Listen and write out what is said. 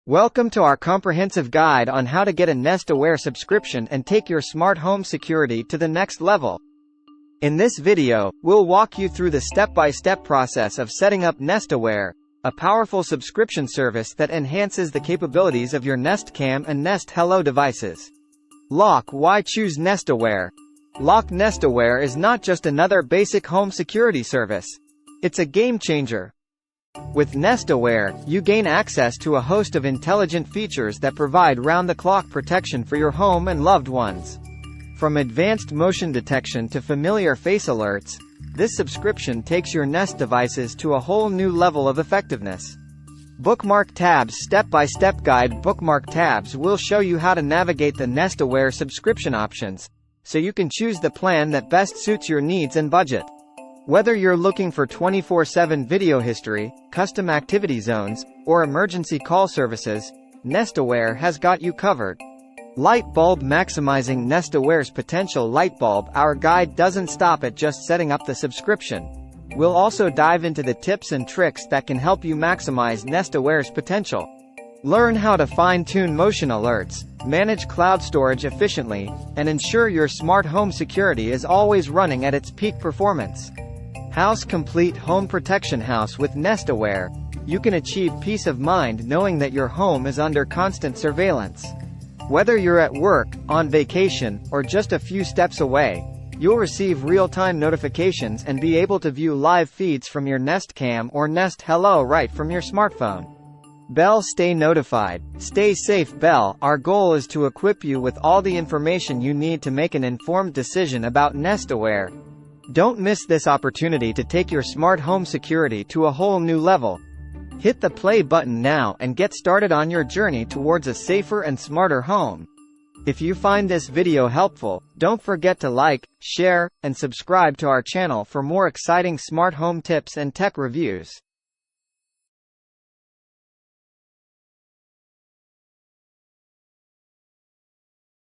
Welcome to our comprehensive guide on how to get a Nest Aware subscription and take your smart home security to the next level. In this video, we'll walk you through the step-by-step process of setting up Nest Aware, a powerful subscription service that enhances the capabilities of your Nest Cam and Nest Hello devices. Lock. Why choose Nest Aware? Lock. Nest Aware is not just another basic home security service. It's a game changer. With Nest Aware, you gain access to a host of intelligent features that provide round-the-clock protection for your home and loved ones. From advanced motion detection to familiar face alerts, this subscription takes your Nest devices to a whole new level of effectiveness. Bookmark tabs. Step-by-step guide. Bookmark tabs will show you how to navigate the Nest Aware subscription options, so you can choose the plan that best suits your needs and budget. Whether you're looking for 24/7 video history, custom activity zones, or emergency call services, Nest Aware has got you covered. Light bulb. Maximizing Nest Aware's potential. Light bulb. Our guide doesn't stop at just setting up the subscription. We'll also dive into the tips and tricks that can help you maximize Nest Aware's potential. Learn how to fine-tune motion alerts, manage cloud storage efficiently, and ensure your smart home security is always running at its peak performance. House Complete Home Protection. House. With Nest Aware, you can achieve peace of mind knowing that your home is under constant surveillance. Whether you're at work, on vacation, or just a few steps away, you'll receive real-time notifications and be able to view live feeds from your Nest Cam or Nest Hello right from your smartphone. Bell. Stay notified. Stay safe. Bell. Our goal is to equip you with all the information you need to make an informed decision about Nest Aware. Don't miss this opportunity to take your smart home security to a whole new level. Hit the play button now and get started on your journey towards a safer and smarter home. If you find this video helpful, don't forget to like, share, and subscribe to our channel for more exciting smart home tips and tech reviews.